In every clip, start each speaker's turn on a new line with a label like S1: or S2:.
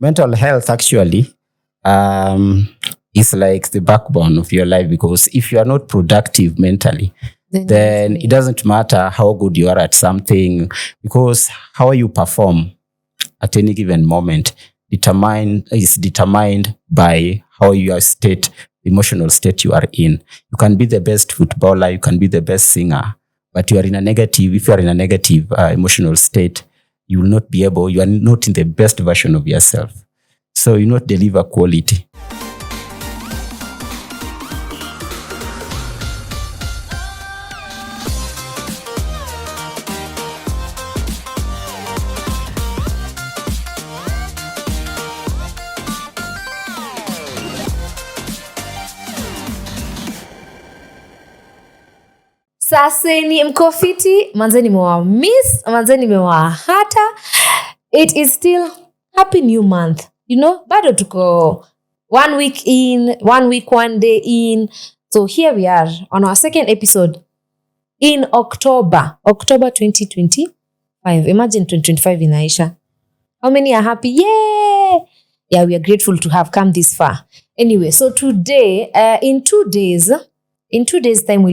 S1: Mental health actually is like the backbone of your life, because if you are not productive mentally, then it doesn't matter how good you are at something, because how you perform at any given moment is determined by how your emotional state you are in. You can be the best footballer, you can be the best singer, but if you are in a negative emotional state, you are not in the best version of yourself. So you not deliver quality.
S2: Saseni mkofiti, manze nimewa miss, manze nimewa hata. It is still happy new month. Bado tuko 1 week in, 1 week, 1 day in. So here we are on our second episode in October 2025. Imagine 2025 inaisha. How many are happy? Yay! Yeah, we are grateful to have come this far. Anyway, so today, in 2 days time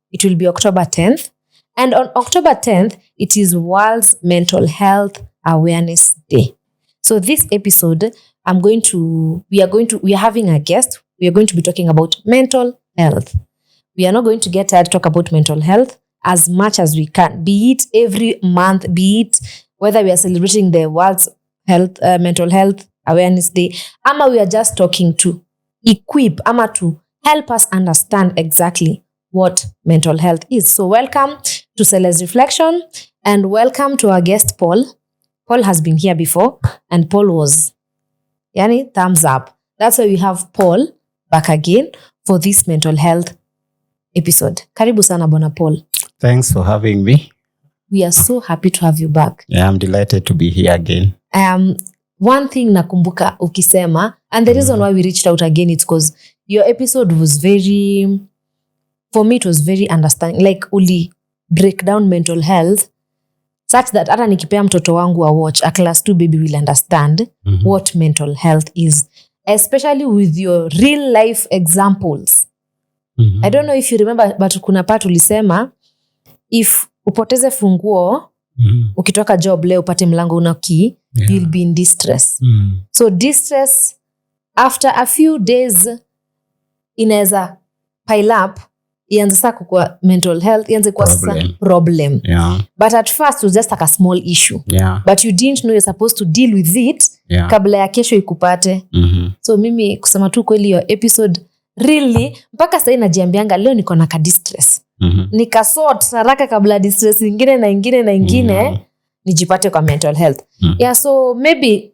S2: it will be October 10th. And on October 10th, it is World's Mental Health Awareness Day. So this episode, we are having a guest. We are going to be talking about mental health. We are not going to get tired to talk about mental health as much as we can, be it every month, be it whether we are celebrating the World's Mental Health Awareness Day, ama we are just talking to equip, ama to help us understand exactly what mental health is. So welcome to Cele's Reflection, and welcome to our guest, Paul. Paul has been here before, and Paul was, thumbs up. That's why we have Paul back again for this mental health episode. Karibu sana Bona Paul.
S1: Thanks for having me.
S2: We are so happy to have you back.
S1: Yeah, I'm delighted to be here again.
S2: One thing nakumbuka ukisema, and the reason why we reached out again is because your episode was for me it was very understanding, like uli break down mental health such that hata nikipea mtoto wangu a watch, a class 2 baby will understand what mental health is, especially with your real life examples. I don't know if you remember, but kuna part ulisema if upoteze funguo ukitoka job leo upate mlango una key, you'll be in distress. So distress after a few days inaweza pile up, ianze sasa kukua mental health, ianze kuwa problem.
S1: Yeah.
S2: But at first it was just like a small issue.
S1: Yeah.
S2: But you didn't know you're supposed to deal with it kabla ya kesho ikupate. So mimi kusema tu kweli your episode really mpaka sasa inajiambianga leo niko na ka distress. Nikasort haraka kabla distress ingine nijipate kwa mental health. Yeah, so maybe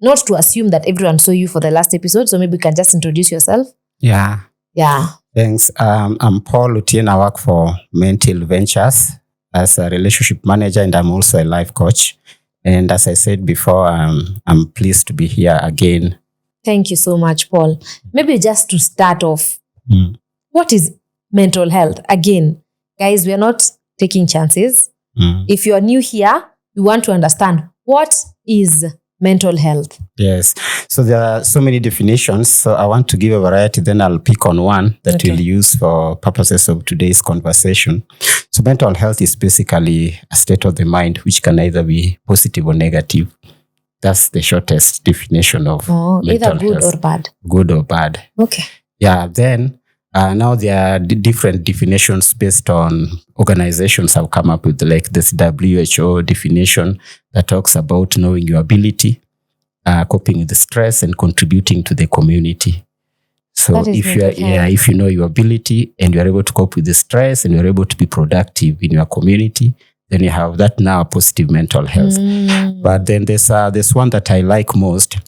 S2: not to assume that everyone saw you for the last episode, so maybe you can just introduce yourself.
S1: Yeah. Thanks. I'm Paul Otieno. I work for Mental Ventures as a relationship manager, and I'm also a life coach. And as I said before, I'm pleased to be here again.
S2: Thank you so much, Paul. Maybe just to start off, what is mental health? Again, guys, we are not taking chances. If you are new here, we want to understand what is mental health.
S1: Yes. So there are so many definitions. So I want to give a variety, then I'll pick on one that we'll use for purposes of today's conversation. So mental health is basically a state of the mind which can either be positive or negative. That's the shortest definition of mental
S2: either good
S1: health.
S2: or bad.
S1: Good or bad.
S2: Okay.
S1: Yeah. Then now there are different definitions based on organizations have come up with, like this WHO definition that talks about knowing your ability, coping with the stress, and contributing to the community. So if you know your ability and you are able to cope with the stress and you are able to be productive in your community, then you have that now positive mental health. But then there's one that I like most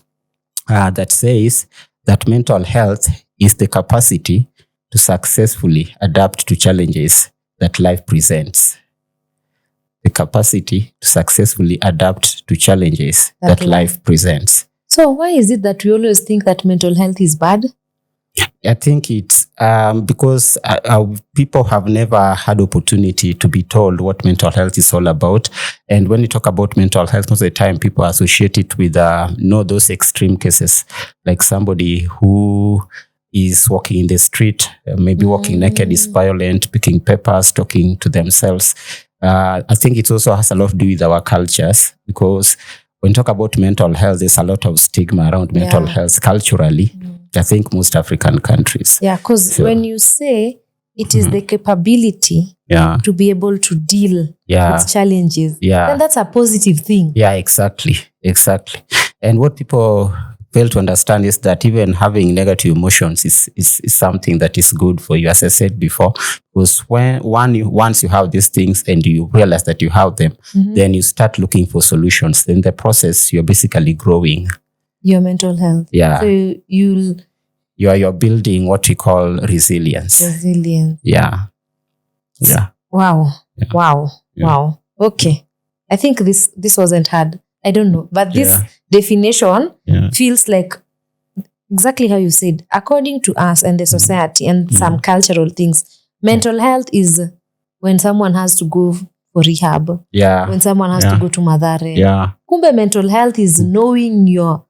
S1: that says that mental health is the capacity to successfully adapt to challenges that life presents. The capacity to successfully adapt to challenges that life presents.
S2: So why is it that we always think that mental health is bad?
S1: I think it's because people have never had opportunity to be told what mental health is all about. And when you talk about mental health, most of the time people associate it with those extreme cases, like somebody who is walking in the street, maybe walking naked, is violent, picking peppers, talking to themselves. I think it also has a lot to do with our cultures, because when you talk about mental health, there's a lot of stigma around mental health culturally. I think most African countries.
S2: Yeah, because when you say it is the capability to be able to deal with challenges, then that's a positive thing.
S1: Yeah, exactly. And what people fail to understand is that even having negative emotions is something that is good for you, as I said before, because once you have these things and you realize that you have them, then you start looking for solutions. In the process, you're basically growing
S2: your mental health.
S1: Yeah.
S2: So
S1: you're building what we call resilience. Yeah.
S2: Wow. Okay. I think this wasn't hard. I don't know. But this definition feels like exactly how you said, according to us and the society and some cultural things, mental health is when someone has to go for rehab.
S1: Yeah.
S2: When someone has to go to Madhare.
S1: Yeah.
S2: Kumbe mental health is knowing your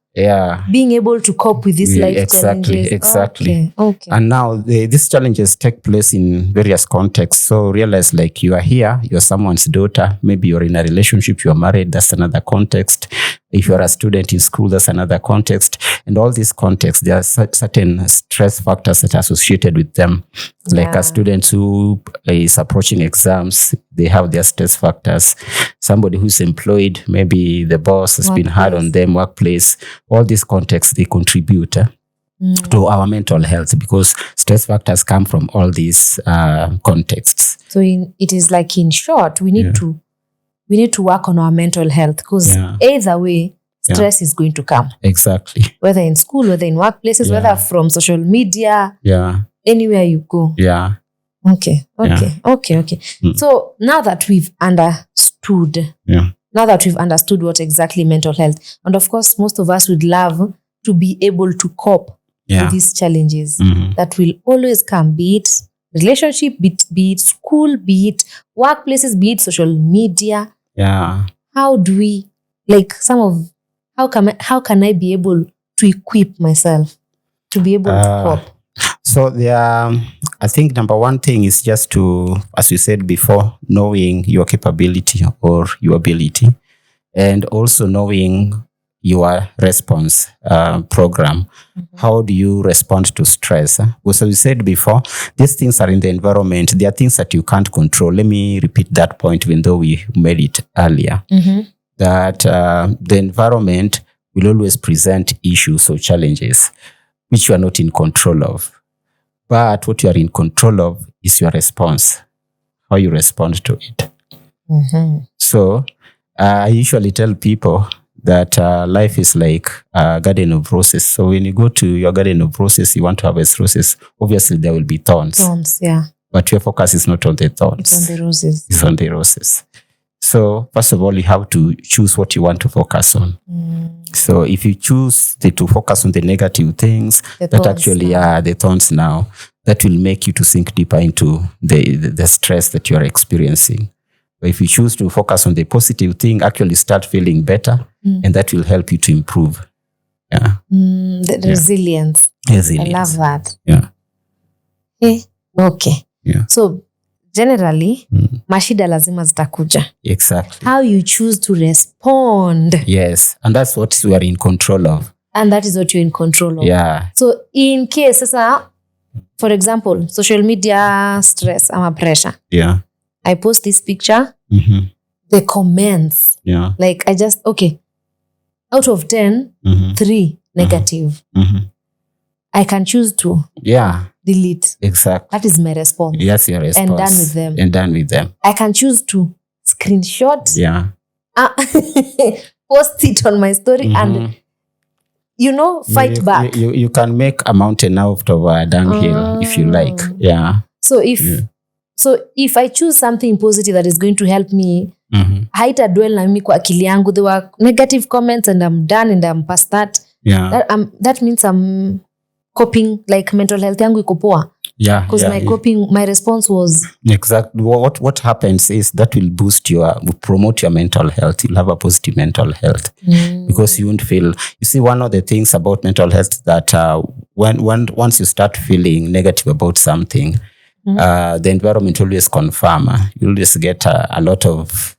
S2: being able to cope with these life challenges.
S1: Exactly.
S2: Okay.
S1: And now these challenges take place in various contexts. So realize, like, you are here, you're someone's daughter, maybe you're in a relationship, you're married, that's another context. If you're a student in school, that's another context. And all these contexts, there are certain stress factors that are associated with them. Like a student who is approaching exams, they have their stress factors. Somebody who's employed, maybe the boss has been hard on them, workplace. All these contexts, they contribute to our mental health, because stress factors come from all these contexts.
S2: So it is like, in short, we need to work on our mental health, because either way, stress is going to come.
S1: Exactly.
S2: Whether in school, whether in workplaces, whether from social media, anywhere you go.
S1: Yeah.
S2: Okay. So now that we've understood, what exactly mental health, and of course, most of us would love to be able to cope with these challenges that will always come, be it relationship, be it school, be it workplaces, be it social media.
S1: Yeah.
S2: How do we, like, how can I be able to equip myself to be able to cope?
S1: So I think number one thing is just to, as we said before, knowing your capability or your ability, and also knowing your response program. How do you respond to stress? Because as we said before, these things are in the environment. There are things that you can't control. Let me repeat that point, even though we made it earlier. That the environment will always present issues or challenges which you are not in control of. But what you are in control of is your response, how you respond to it. So I usually tell people that life is like a garden of roses. So when you go to your garden of roses, you want to harvest roses. Obviously, there will be thorns. But your focus is not on the thorns.
S2: It's on the roses.
S1: It's on the roses. So first of all, you have to choose what you want to focus on. So if you choose to focus on the negative things, the thorns now, that will make you to sink deeper into the stress that you are experiencing. But if you choose to focus on the positive thing, actually start feeling better, and that will help you to improve.
S2: Resilience. I love that. Okay. So generally, mashida lazima zitakuja.
S1: Exactly.
S2: How you choose to respond.
S1: Yes. And that's what you are in control of.
S2: And that is what you're in control of.
S1: Yeah.
S2: So in case, for example, social media stress or pressure.
S1: Yeah.
S2: I post this picture. The comments.
S1: Yeah.
S2: Like out of 10, 3 negative. I can choose to delete.
S1: Exactly.
S2: That is my response.
S1: Yes, your response. And done with them.
S2: I can choose to screenshot.
S1: Yeah.
S2: Post it on my story and, fight back.
S1: You can make a mountain out of a dunghill if you like. Yeah.
S2: So if I choose something positive that is going to help me, haita dwell na mimi kwa akili yangu. There were negative comments and I'm done and I'm past that.
S1: Yeah.
S2: That means I'm coping, like mental health yangu iko poa.
S1: Yeah.
S2: Because my response was
S1: exactly what happens is that will promote your mental health. You'll have a positive mental health because you won't feel. You see, one of the things about mental health that once you start feeling negative about something, the environment always confirm. You'll just get a lot of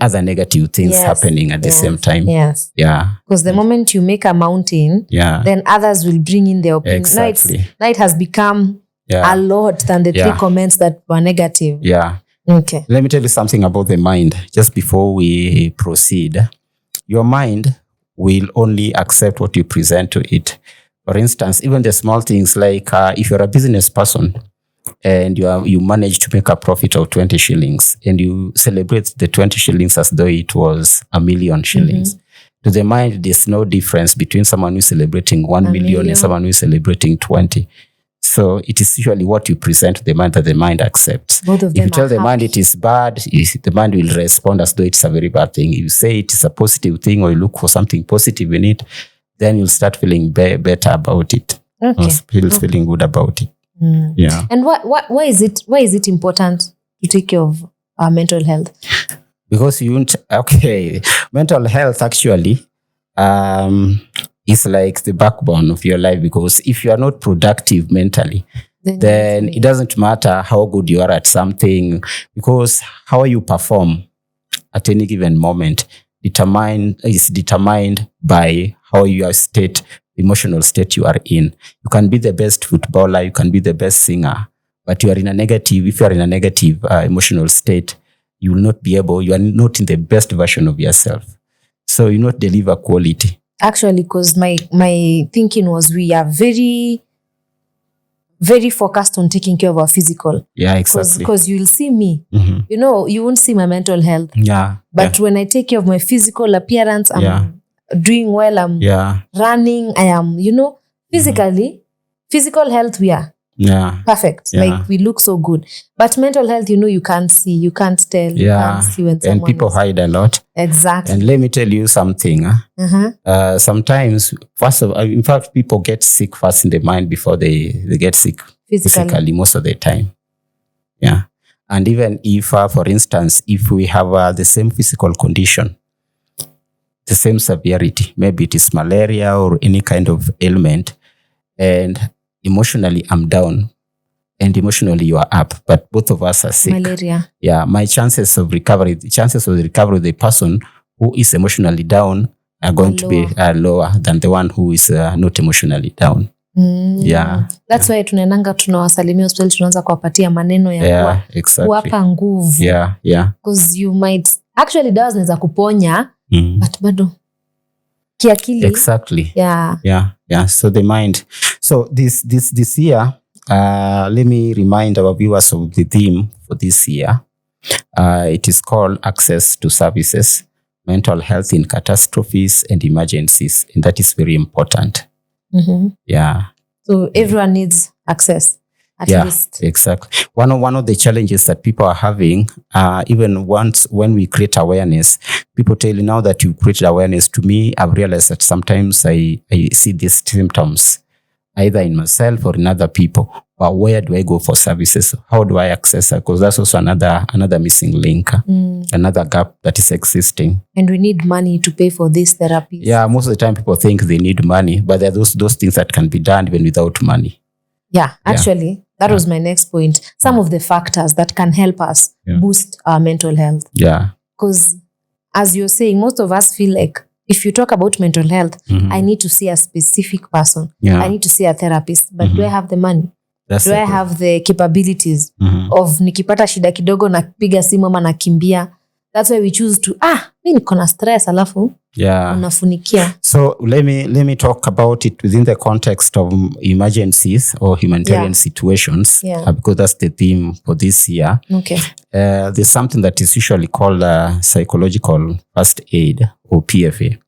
S1: other negative things happening at the same time.
S2: Yes.
S1: Yeah.
S2: Because the moment you make a mountain, then others will bring in their opinion.
S1: Exactly.
S2: Now it has become a lot than the 3 comments that were negative.
S1: Yeah.
S2: Okay.
S1: Let me tell you something about the mind just before we proceed. Your mind will only accept what you present to it. For instance, even the small things like if you're a business person and you manage to make a profit of 20 shillings and you celebrate the 20 shillings as though it was 1,000,000 shillings. To the mind, there's no difference between someone who's celebrating 1 million and someone who's celebrating 20. So it is usually what you present to the mind that the mind accepts.
S2: Both of them
S1: if you tell the
S2: happy.
S1: mind it is bad, the mind will respond as though it's a very bad thing. If you say it is a positive thing or you look for something positive in it, then you'll start feeling better about it.
S2: Okay.
S1: Feeling good about it. Yeah.
S2: And why is it important to take care of our mental health?
S1: Because mental health actually is like the backbone of your life, because if you are not productive mentally, then it doesn't matter how good you are at something, because how you perform at any given moment is determined by how your emotional state you are in. You can be the best footballer, you can be the best singer, but if you are in a negative emotional state, you are not in the best version of yourself. So you not deliver quality.
S2: Actually, because my thinking was we are very, very focused on taking care of our physical.
S1: Yeah, exactly.
S2: Because you will see me. You won't see my mental health.
S1: Yeah.
S2: But when I take care of my physical appearance, I'm doing well, I'm running, I am, physically, physical health, we are perfect.
S1: Yeah.
S2: Like we look so good. But mental health, you can't see, you can't tell, you can't see when someone
S1: and people hide a lot.
S2: Exactly.
S1: And let me tell you something. Sometimes, in fact, people get sick first in the mind before they get sick physically most of the time. Yeah. And even if, for instance, if we have the same physical condition, the same severity, maybe it is malaria or any kind of ailment, and emotionally I'm down and emotionally you are up, but both of us are sick.
S2: Malaria.
S1: Yeah, the chances of recovery of the person who is emotionally down are going to be lower than the one who is not emotionally down. Yeah.
S2: That's why tunaendanga tunawasalimia hospitali, tunaanza kuwapatia maneno ya kuwapa nguvu.
S1: Yeah.
S2: Because you might actually dawa zinaweza kuponya but bado kiakili.
S1: Exactly.
S2: Yeah.
S1: So the mind. So this year, let me remind our viewers of the theme for this year. It is called Access to Services, Mental Health in Catastrophes and Emergencies, and that is very important. Yeah.
S2: So everyone needs access. At least.
S1: Exactly. One of the challenges that people are having, even when we create awareness, people tell you, now that you created awareness, to me, I've realized that sometimes I see these symptoms either in myself or in other people. But where do I go for services? How do I access it? Because that's also another missing link, another gap that is existing.
S2: And we need money to pay for these therapies.
S1: Yeah, most of the time people think they need money, but there are those things that can be done even without money.
S2: Yeah, actually, that was my next point. Some of the factors that can help us boost our mental health.
S1: Yeah.
S2: Because as you're saying, most of us feel like if you talk about mental health, I need to see a specific person. I need to see a therapist. But do I have the money? Do I have the capabilities of nikipata shida kidogo na piga simu ama nakimbia? That's why we choose to, mimi niko na stress alafu unafunikia.
S1: So let me talk about it within the context of emergencies or humanitarian situations, because that's the theme for this year.
S2: Okay.
S1: There's something that is usually called psychological first aid or PFA.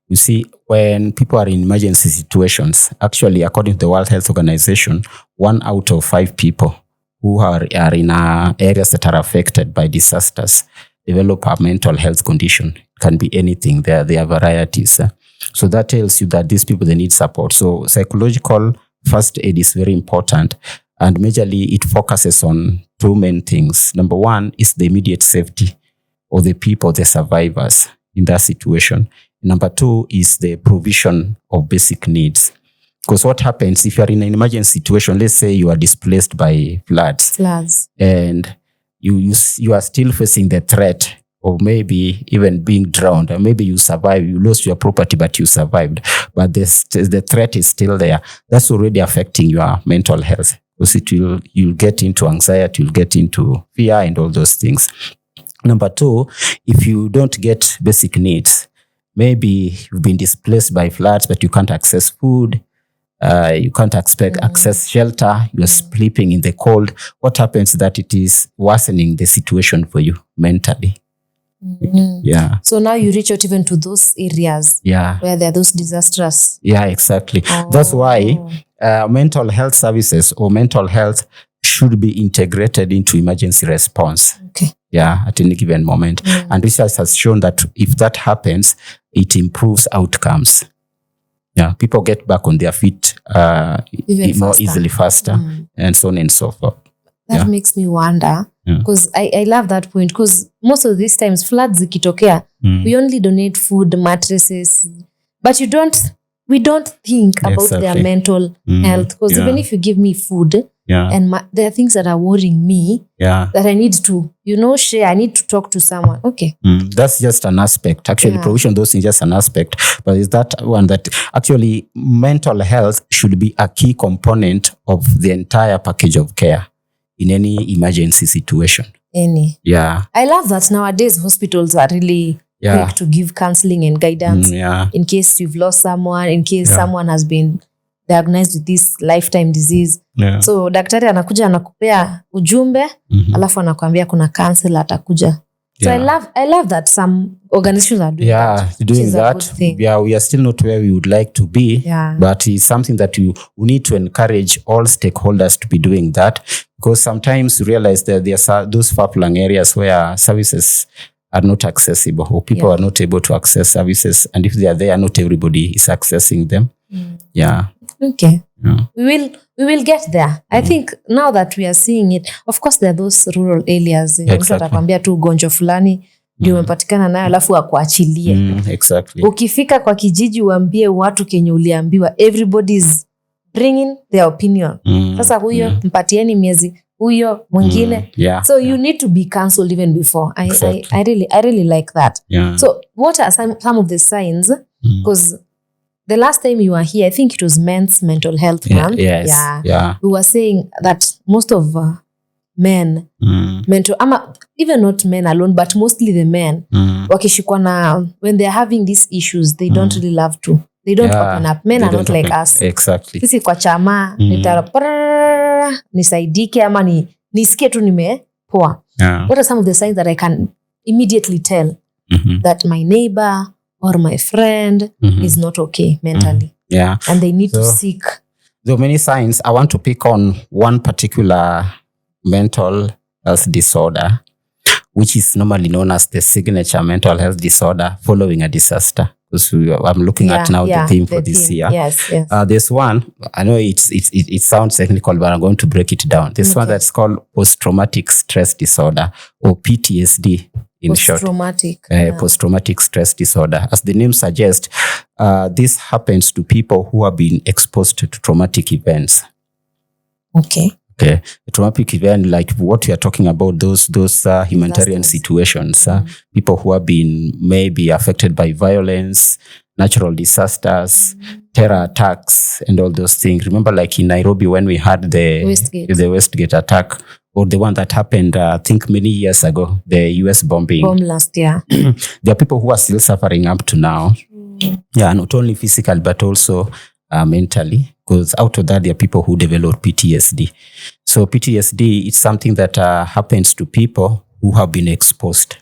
S1: You see, when people are in emergency situations, actually, according to the World Health Organization, 1 out of 5 people who are in areas that are affected by disasters develop a mental health condition. It can be anything. There are varieties. So that tells you that these people, they need support. So psychological first aid is very important. And majorly it focuses on two main things. Number one is the immediate safety of the people, the survivors in that situation. Number two is the provision of basic needs. Because what happens if you are in an emergency situation, let's say you are displaced by floods. And you are still facing the threat of maybe even being drowned, or maybe you survive, you lost your property, but you survived. But the threat is still there. That's already affecting your mental health. Because you'll get into anxiety, you'll get into fear and all those things. Number two, if you don't get basic needs, maybe you've been displaced by floods, but you can't access food, you can't access shelter, you're sleeping in the cold. What happens is that it is worsening the situation for you mentally. Yeah.
S2: So now you reach out even to those areas where there are those disasters.
S1: Yeah, exactly. That's why mental health services or mental health should be integrated into emergency response.
S2: Okay.
S1: Yeah, at any given moment. And research has shown that if that happens, it improves outcomes. Yeah, people get back on their feet more easily, faster, and so on and so forth.
S2: That makes me wonder, because I love that point, because most of these times floods zikitokea, we only donate food, mattresses, but we don't think about their mental health, because even if you give me food, and there are things that are worrying me that I need to, share, I need to talk to someone. Okay.
S1: That's just an aspect. Actually, provision, those things, just an aspect. But is that one that actually mental health should be a key component of the entire package of care in any emergency situation. Yeah.
S2: I love that nowadays hospitals are really quick to give counseling and guidance in case you've lost someone, in case someone has been diagnosed with this lifetime disease. So daktari anakuja anakupea ujumbe, alafu anakuambia kuna counselor atakuja. So I love that some organizations are doing that.
S1: Doing that. Yeah, we are still not where we would like to be, but it's something that we need to encourage all stakeholders to be doing that, because sometimes you realize that there are those far-flung areas where services are not accessible, or people are not able to access services, and if they are there, not everybody is accessing them.
S2: Okay. We will get there. I think now that we are seeing it, of course there are those rural areas. Mtu atakwambia tu ugonjwa fulani ndio umepatikana nayo alafu akuachilie.
S1: Exactly.
S2: Ukifika kwa kijiji uambie watu kenye uliambiwa, everybody's bringing their opinion. Sasa huyo mpatieni miezi, huyo mwingine. So you need to be counseled even before. I really like that. So what are some of the signs? Because the last time you were here, I think it was Men's Mental Health Month. We were saying that most of men, even not men alone, but mostly the men, wakishikwa na, when they're having these issues, they don't really love to. They don't open up. Men are not like us.
S1: Exactly.
S2: Sisi kwa chama, nisaidike ama nisikie tu nimepoa. What are some of the signs that I can immediately tell that my neighbor or my friend is not okay mentally? And they need to seek.
S1: There are many signs. I want to pick on one particular mental health disorder, which is normally known as the signature mental health disorder following a disaster. Because I'm looking at now the theme for this year. There's one, I know it sounds technical, but I'm going to break it down. There's one that's called post-traumatic stress disorder, or PTSD in short. Post-traumatic stress disorder. As the name suggests, this happens to people who have been exposed to traumatic events.
S2: Okay.
S1: A traumatic event like what we are talking about, those humanitarian situations, people who have been maybe affected by violence, natural disasters, terror attacks, and all those things. Remember, like in Nairobi when we had the Westgate attack, or the one that happened, I think many years ago, the US bomb
S2: last year.
S1: There are people who are still suffering up to now. Not only physically, but also mentally. Because out of that, there are people who develop PTSD. So PTSD is something that happens to people who have been exposed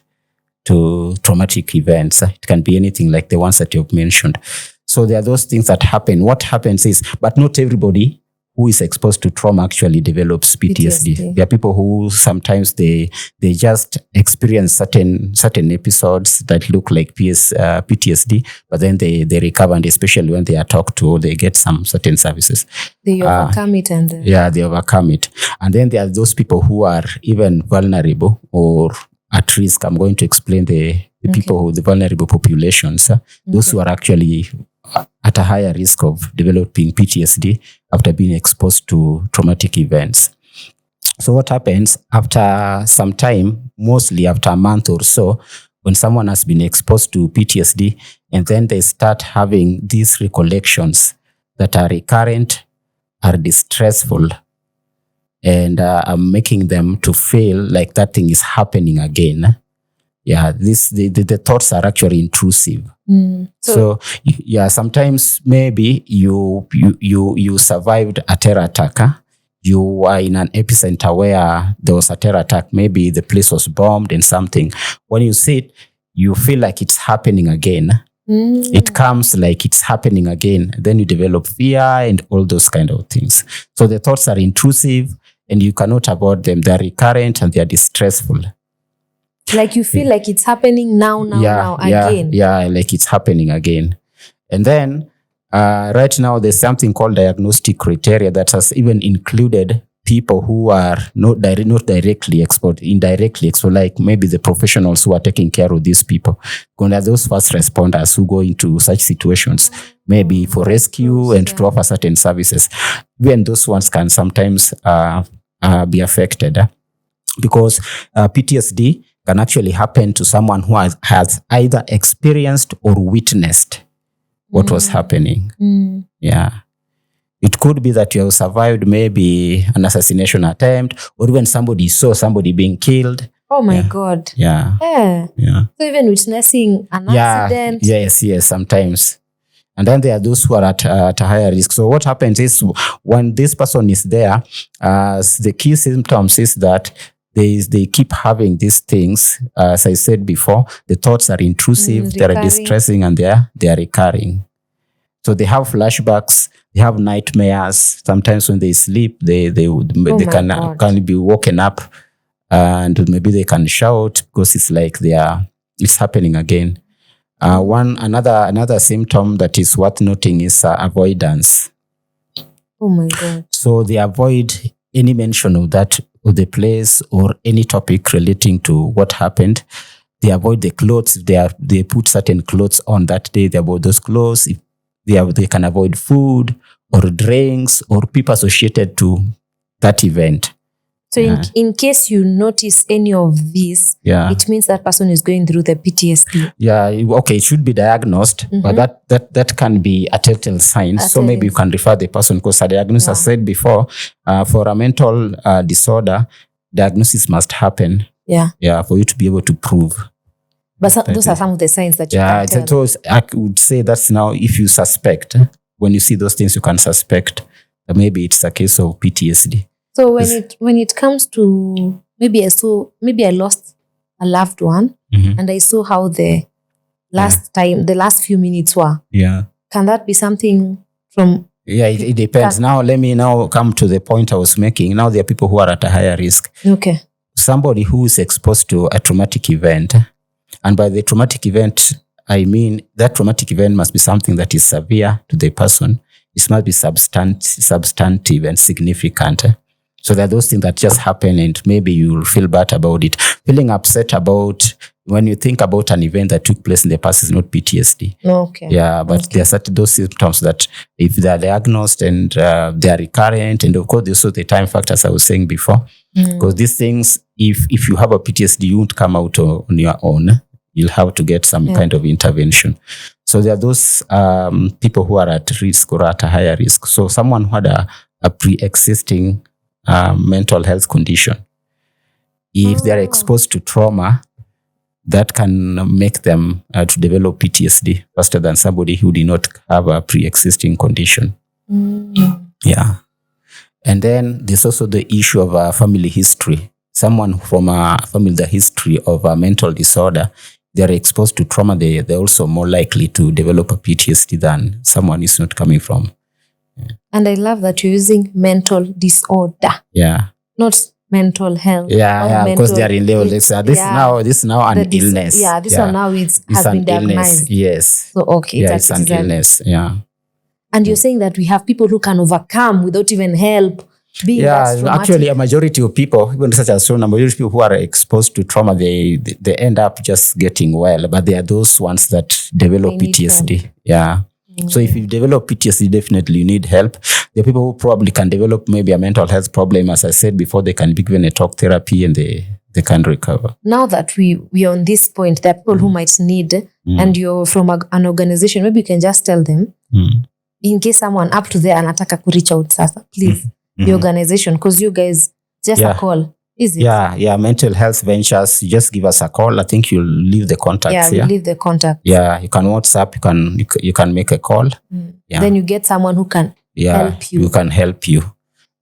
S1: to traumatic events. It can be anything like the ones that you've mentioned. So there are those things that happen. What happens is, but not everybody who is exposed to trauma actually develops PTSD. There are people who sometimes they just experience certain episodes that look like PTSD, but then they recover, and especially when they are talked to, they get some certain services.
S2: They overcome it, and
S1: they overcome it. And then there are those people who are even vulnerable or at risk. I'm going to explain the people, the vulnerable populations, those who are actually at a higher risk of developing PTSD after being exposed to traumatic events. So what happens after some time, mostly after a month or so, when someone has been exposed to PTSD, and then they start having these recollections that are recurrent, are distressful, and are making them to feel like that thing is happening again. Yeah, the thoughts are actually intrusive. So sometimes maybe you survived a terror attack. You are in an epicenter where there was a terror attack. Maybe the place was bombed and something. When you see it, you feel like it's happening again. It comes like it's happening again. Then you develop fear and all those kind of things. So the thoughts are intrusive and you cannot avoid them. They're recurrent and they are distressful.
S2: Like you feel like it's happening now again.
S1: Yeah, like it's happening again. And then right now there's something called diagnostic criteria that has even included people who are not directly exposed, indirectly exposed, like maybe the professionals who are taking care of these people. There are those first responders who go into such situations, maybe for rescue and to offer certain services. Even those ones can sometimes be affected because PTSD can actually happen to someone who has either experienced or witnessed what was happening. Yeah. It could be that you have survived maybe an assassination attempt, or even somebody saw somebody being killed.
S2: Oh my God.
S1: Yeah.
S2: So even witnessing an accident.
S1: Yes, sometimes. And then there are those who are at a higher risk. So what happens is when this person is there, the key symptoms is that they keep having these things. As I said before, the thoughts are intrusive, they are distressing, and they are recurring. So they have flashbacks, they have nightmares. Sometimes when they sleep, they can be woken up, and maybe they can shout because it's like it's happening again. Another symptom that is worth noting is avoidance.
S2: Oh my God!
S1: So they avoid any mention of the place or any topic relating to what happened. They avoid the clothes. They put certain clothes on that day. They avoid those clothes. They can avoid food or drinks or people associated to that event.
S2: So in case you notice any of these, it means that person is going through the PTSD.
S1: Yeah, okay, it should be diagnosed, but that can be a telltale sign. So maybe you can refer the person, because a diagnosis, as I said before, for a mental disorder, diagnosis must happen. Yeah, for you to be able to prove.
S2: But those are some of the signs that you can tell.
S1: So I would say that's now if you suspect, when you see those things, you can suspect that maybe it's a case of PTSD.
S2: So when it comes to maybe I lost a loved one, and I saw how the last few minutes were.
S1: Yeah.
S2: Can that be something from?
S1: Yeah, it depends. Now let me come to the point I was making. Now there are people who are at a higher risk.
S2: Okay.
S1: Somebody who is exposed to a traumatic event, and by the traumatic event, I mean that traumatic event must be something that is severe to the person. It must be substantive and significant. So there are those things that just happen and maybe you'll feel bad about it. Feeling upset about when you think about an event that took place in the past is not PTSD.
S2: Okay.
S1: Yeah, but there are those symptoms that if they are diagnosed and they are recurrent, and of course there's also the time factor, as I was saying before. Because these things, if you have a PTSD, you won't come out on your own. You'll have to get some kind of intervention. So there are those people who are at risk or at a higher risk. So someone who had a pre-existing mental health condition, if they are exposed to trauma, that can make them to develop PTSD faster than somebody who did not have a pre-existing condition. Yeah. And then there's also the issue of family history. Someone from a family, the history of a mental disorder, they're exposed to trauma, they're also more likely to develop a PTSD than someone who's not coming from
S2: And I love that you're using mental disorder,
S1: Yeah.
S2: not mental health.
S1: Yeah,
S2: or
S1: yeah, because they are in level.
S2: it's-
S1: This is now an illness.
S2: This one now has
S1: It's
S2: been
S1: an illness.
S2: diagnosed.
S1: Yes.
S2: So okay,
S1: Yeah, it's an illness. Yeah.
S2: And you're saying that we have people who can overcome without even help being that traumatic.
S1: Actually, a majority of people, even research has shown, a majority of people who are exposed to trauma, they end up just getting well. But there are those ones that develop PTSD. Yeah. So if you develop PTSD, definitely you need help. There are people who probably can develop maybe a mental health problem. As I said before, they can be given a talk therapy and they can recover.
S2: Now that we are on this point, there are people who might need, and you're from an organization, maybe you can just tell them, in case someone up to there anataka ku reach out sasa, please, the organization, because you guys just a call. Is it?
S1: Yeah. Mental health ventures. You just give us a call. I think you'll leave the contacts.
S2: Yeah, we'll leave the contact.
S1: Yeah, you can WhatsApp. You can make a call. Yeah.
S2: Then you get someone who can help you.
S1: Who can help you,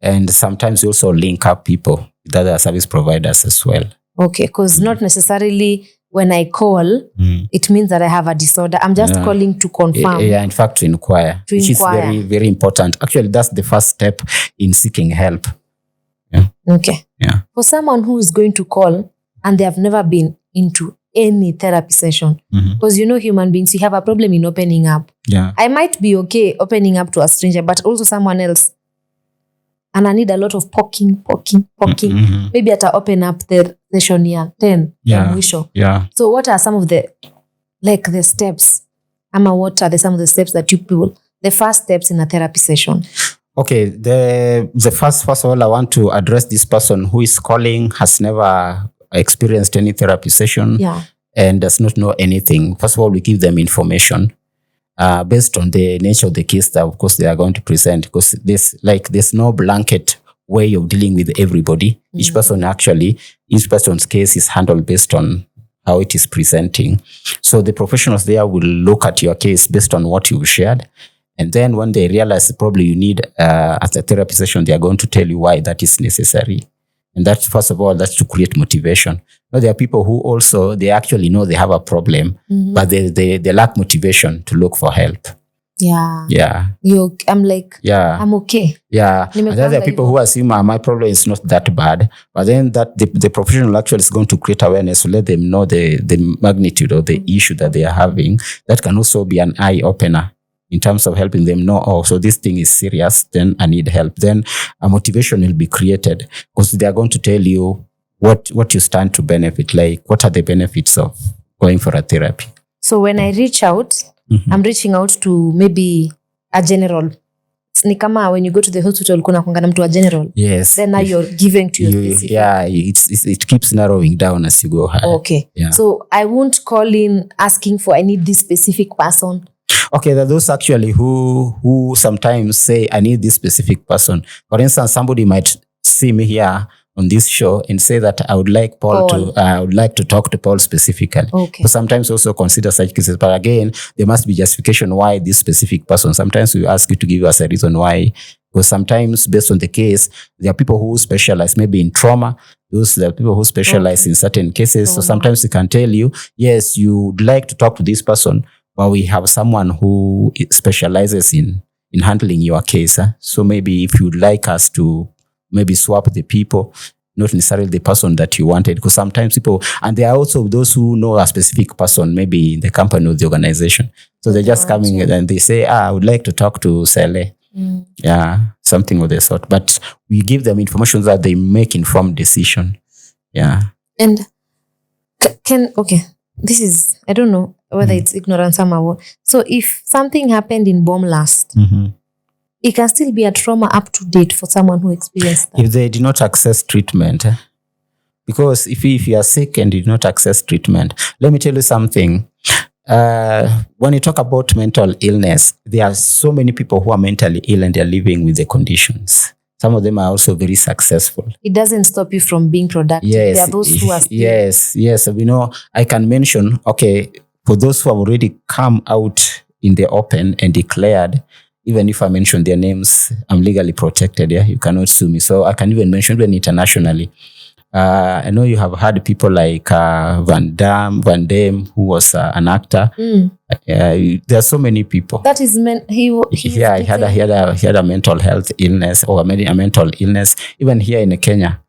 S1: and sometimes you also link up people with other service providers as well.
S2: Okay, because not necessarily when I call, it means that I have a disorder. I'm just calling to confirm.
S1: Yeah, in fact, to inquire. Which is very, very important. Actually, that's the first step in seeking help. Yeah.
S2: Okay.
S1: Yeah.
S2: For someone who is going to call and they have never been into any therapy session, because human beings, we have a problem in opening up.
S1: Yeah.
S2: I might be okay opening up to a stranger, but also someone else. And I need a lot of poking. Maybe I open up the session here 10.
S1: Yeah.
S2: So what are some of the steps? What are some of the steps that you people, the first steps in a therapy session?
S1: Okay, the first of all, I want to address this person who is calling, has never experienced any therapy session, and does not know anything. First of all, we give them information based on the nature of the case that, of course, they are going to present. Because there's no blanket way of dealing with everybody. Each person's case is handled based on how it is presenting. So the professionals there will look at your case based on what you've shared. And then when they realize probably you need at a therapy session, they are going to tell you why that is necessary. And that's, first of all, that's to create motivation. But there are people who also, they actually know they have a problem, but they lack motivation to look for help. Yeah.
S2: I'm like, I'm okay.
S1: Yeah. And then there are people who assume my problem is not that bad. But then that the professional actually is going to create awareness to let them know the magnitude of the issue that they are having. That can also be an eye opener in terms of helping them know, so this thing is serious, then I need help. Then a motivation will be created because they are going to tell you what you stand to benefit, like what are the benefits of going for a therapy.
S2: So when I reach out, I'm reaching out to maybe a general. Ni kama when you go to the hospital, kuna kuangana mtu a general.
S1: Yes.
S2: Then now you're giving to your specific.
S1: Yeah, it keeps narrowing down as you go higher.
S2: Okay.
S1: Yeah.
S2: So I won't call in asking for I need this specific person.
S1: Okay, there are those actually who sometimes say, I need this specific person. For instance, somebody might see me here on this show and say that I would like I would like to talk to Paul specifically.
S2: Okay.
S1: So sometimes also consider such cases. But again, there must be justification why this specific person. Sometimes we ask you to give us a reason why. Because sometimes based on the case, there are people who specialize maybe in trauma. There are people who specialize in certain cases. So sometimes they can tell you, yes, you would like to talk to this person, but we have someone who specializes in handling your case. So maybe if you'd like us to maybe swap the people, not necessarily the person that you wanted, because sometimes people, and there are also those who know a specific person, maybe in the company or the organization. So they're just coming and they say, I would like to talk to Sele. Yeah, something of the sort. But we give them information that they make informed decision. Yeah.
S2: And this is, I don't know whether it's ignorance somehow. So if something happened in bomb last, it can still be a trauma up to date for someone who experienced that.
S1: If they did not access treatment. Because if you are sick and you did not access treatment, let me tell you something. When you talk about mental illness, there are so many people who are mentally ill and they're living with the conditions. Some of them are also very successful.
S2: It doesn't stop you from being productive.
S1: Yes,
S2: there are those who are still...
S1: Yes. I can mention, for those who have already come out in the open and declared, even if I mention their names, I'm legally protected. Yeah, you cannot sue me. So I can even mention even internationally. I know you have had people like Van Damme, who was an actor. There are so many people.
S2: That is he
S1: had a mental health illness or a mental illness. Even here in Kenya,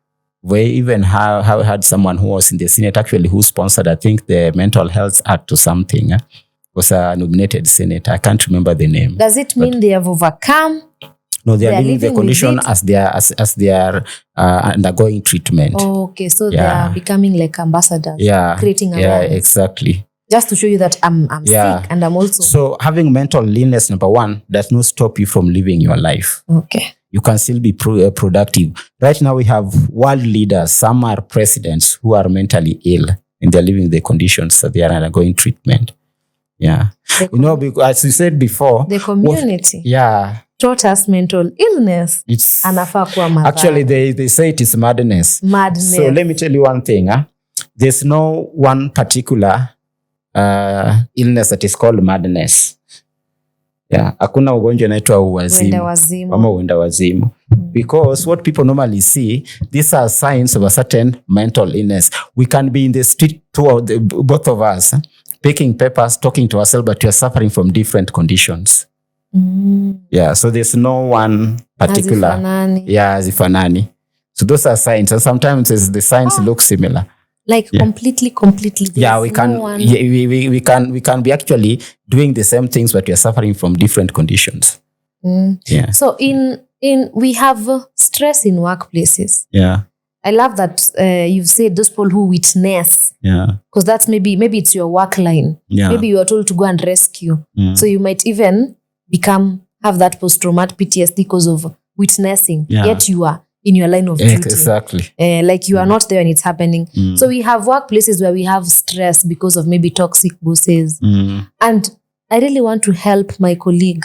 S1: we even have had someone who was in the Senate actually who sponsored, I think, the Mental Health Act or something. Was a nominated senator. I can't remember the name.
S2: Does it mean they have overcome?
S1: No, they are living the condition as they are undergoing treatment.
S2: Oh, okay. So they are becoming like ambassadors.
S1: Yeah.
S2: Creating awareness.
S1: Yeah, exactly.
S2: Just to show you that I'm sick and I'm also.
S1: So having mental illness, number one, does not stop you from living your life.
S2: Okay.
S1: You can still be productive. Right now we have world leaders. Some are presidents who are mentally ill and they're living the conditions that they are undergoing treatment. Yeah. Because as you said before,
S2: the community taught us mental illness.
S1: It's
S2: anafaa kuwa madhara.
S1: Actually, they say it is madness. So let me tell you one thing. There's no one particular illness that is called madness. Yeah. Hakuna ugonjwa inaitwa uwazimu ama uenda wazimu. Because what people normally see, these are signs of a certain mental illness. We can be in the street, both of us, picking papers, talking to ourselves, but we are suffering from different conditions. Yeah, so there's no one particular. Zifanani. So those are signs, and sometimes the signs look similar.
S2: Like completely.
S1: Yeah, we can be actually doing the same things, but we are suffering from different conditions. Yeah.
S2: So in we have stress in workplaces.
S1: Yeah.
S2: I love that you've said those people who witness.
S1: Yeah.
S2: Because that's maybe it's your work line.
S1: Yeah.
S2: Maybe you are told to go and rescue. So you might even have that post-traumatic PTSD because of witnessing.
S1: Yeah.
S2: Yet you are in your line of duty.
S1: Exactly.
S2: Like you are not there when it's happening. So we have workplaces where we have stress because of maybe toxic bosses. And I really want to help my colleague.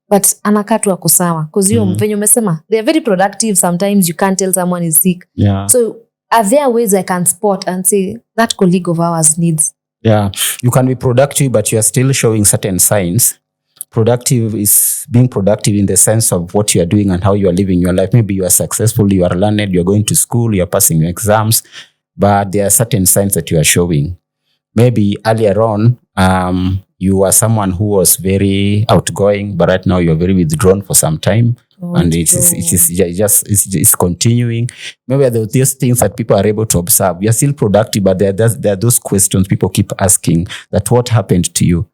S2: But anakaa tu ako sawa. Because venye umesema, they are very productive. Sometimes you can't tell someone is sick.
S1: Yeah.
S2: So are there ways I can spot and say that colleague of ours needs?
S1: Yeah. You can be productive, but you are still showing certain signs. Productive is being productive in the sense of what you are doing and how you are living your life. Maybe you are successful, you are learned, you are going to school, you are passing your exams, but there are certain signs that you are showing. Maybe earlier on, you are someone who was very outgoing, but right now you are very withdrawn for some time. And it's continuing. Maybe there are these things that people are able to observe. You are still productive, but there are those questions people keep asking, that what happened to you?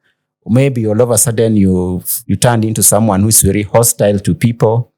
S1: Maybe all of a sudden you turned into someone who is very hostile to people.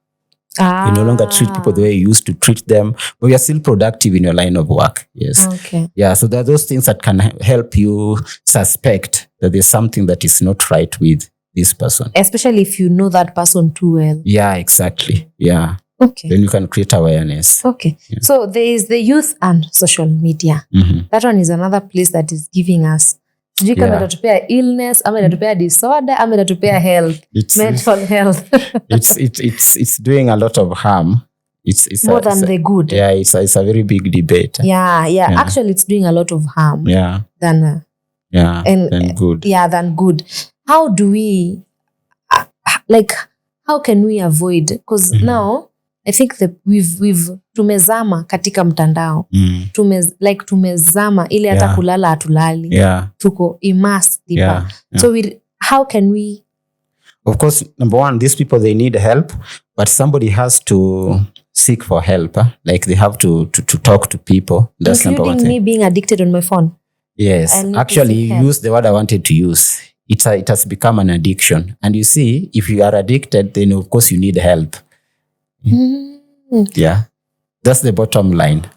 S1: You no longer treat people the way you used to treat them, but you are still productive in your line of work. Yes.
S2: Okay.
S1: Yeah. So there are those things that can help you suspect that there's something that is not right with this person.
S2: Especially if you know that person too well.
S1: Yeah, exactly. Yeah.
S2: Okay.
S1: Then you can create awareness.
S2: Okay. Yeah. So there is the youth and social media. That one is another place that is giving us sijui kama itatupea illness ama itatupea disorder ama itatupea health, mental health.
S1: It's doing a lot of harm. It's
S2: more than the good.
S1: Yeah, it's a very big debate.
S2: Yeah. Actually, it's doing a lot of harm.
S1: Yeah.
S2: Than
S1: good.
S2: Yeah, than good. How do we how can we avoid? Because now I think that we've tumezama katika mtandao. Tumezama ile hata kulala hatulali.
S1: Yeah.
S2: Tuko immersed deeper.
S1: Yeah.
S2: So how can we?
S1: Of course, number one, these people, they need help, but somebody has to seek for help. Like they have to talk to people. That's number one thing.
S2: Including me being addicted on my phone.
S1: Yes. Actually, you used the word I wanted to use. It has become an addiction. And you see, if you are addicted, then of course you need help. Yeah, that's the bottom line.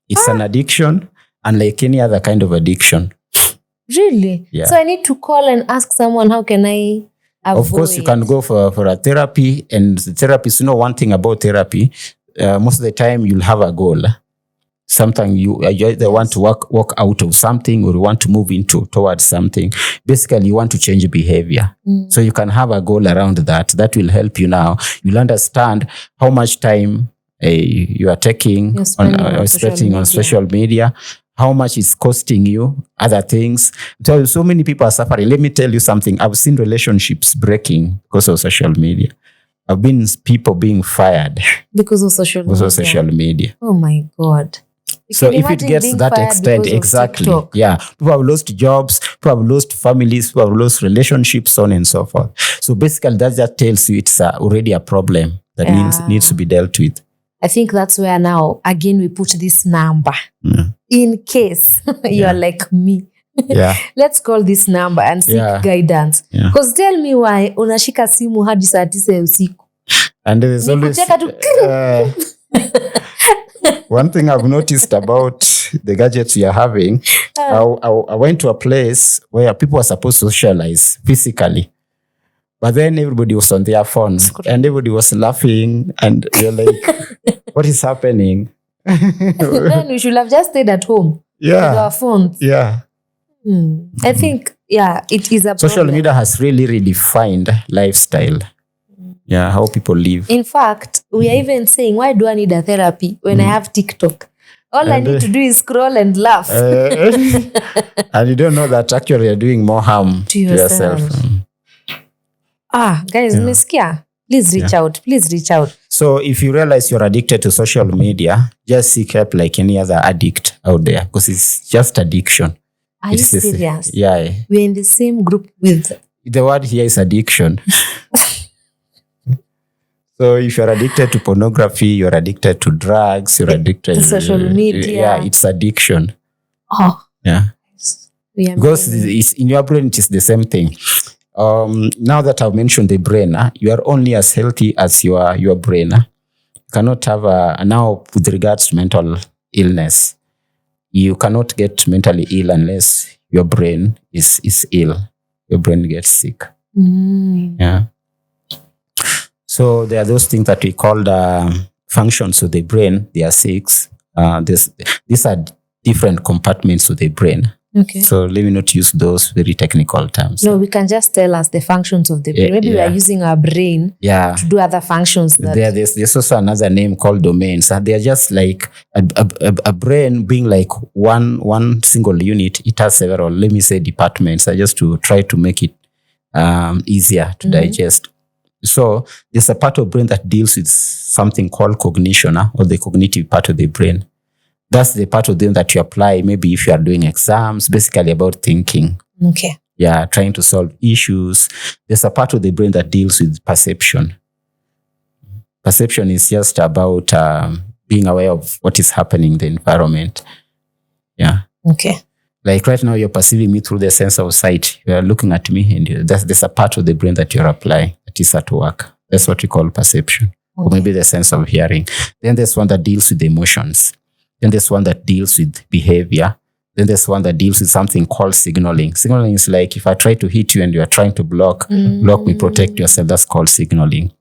S1: It's an addiction, unlike any other kind of addiction.
S2: Really?
S1: Yeah.
S2: So I need to call and ask someone, how can I avoid?
S1: Of course, you can go for a therapy, and the therapist, one thing about therapy, most of the time you'll have a goal. Sometimes you either want to walk out of something, or you want to move towards something. Basically, you want to change behavior. So you can have a goal around that. That will help you now. You'll understand how much time you are taking on social media, how much it's costing you, other things. So many people are suffering. Let me tell you something. I've seen relationships breaking because of social media. I've been people being fired
S2: because of social media.
S1: media.
S2: Oh my God.
S1: So
S2: can
S1: if it
S2: imagine
S1: gets to
S2: being
S1: that
S2: fired
S1: extent,
S2: because of
S1: exactly.
S2: TikTok.
S1: Yeah. People have lost jobs, people have lost families, people have lost relationships, so on and so forth. So basically that just tells you it's already a problem that needs to be dealt with.
S2: I think that's where now, again, we put this number. In case you're like me.
S1: Yeah.
S2: Let's call this number and seek guidance. Because tell me why unashika simu hadi saa 9 ya usiku.
S1: And there's always one thing I've noticed about the gadgets you're having. I went to a place where people were supposed to socialize physically, but then everybody was on their phones and everybody was laughing, and you're like, what is happening?
S2: Then we should have just stayed at home with our phones.
S1: Yeah.
S2: I think, it is a
S1: social
S2: problem.
S1: media has really redefined lifestyle. Yeah, how people live.
S2: In fact, we are even saying, why do I need a therapy when I have TikTok? All I need to do is scroll and laugh.
S1: And you don't know that actually you're doing more harm to yourself.
S2: Guys, mmesikia? Please reach out. Please reach out.
S1: So if you realize you're addicted to social media, just seek help like any other addict out there, because it's just addiction.
S2: Are you serious?
S1: Yeah.
S2: We're in the same group with...
S1: The word here is addiction. So if you're addicted to pornography, you're addicted to drugs, you're addicted
S2: to social media.
S1: Yeah, it's addiction. Yeah. Because it's in your brain, it is the same thing. Now that I've mentioned the brain, you are only as healthy as your brain. You cannot have now with regards to mental illness, you cannot get mentally ill unless your brain is ill. Your brain gets sick. Yeah. So there are those things that we call functions of the brain. There are 6. These are different compartments of the brain.
S2: Okay.
S1: So let me not use those very technical terms.
S2: No, we can just tell us the functions of the brain. Maybe we are using our brain to do other functions.
S1: There's also another name called domains. And they're just like a brain being like one single unit. It has several, let me say, departments, just to try to make it easier to digest. So there's a part of brain that deals with something called cognition, or the cognitive part of the brain. That's the part of them that you apply maybe if you are doing exams, basically about thinking.
S2: Okay.
S1: Yeah, trying to solve issues. There's a part of the brain that deals with perception. Perception is just about being aware of what is happening in the environment. Yeah.
S2: Okay.
S1: Like right now, you're perceiving me through the sense of sight. You are looking at me, and there's a part of the brain that you're applying that is at work. That's what we call perception. Or maybe the sense of hearing. Then there's one that deals with emotions. Then there's one that deals with behavior. Then there's one that deals with something called signaling. Signaling is like if I try to hit you and you are trying to block me, protect yourself. That's called signaling.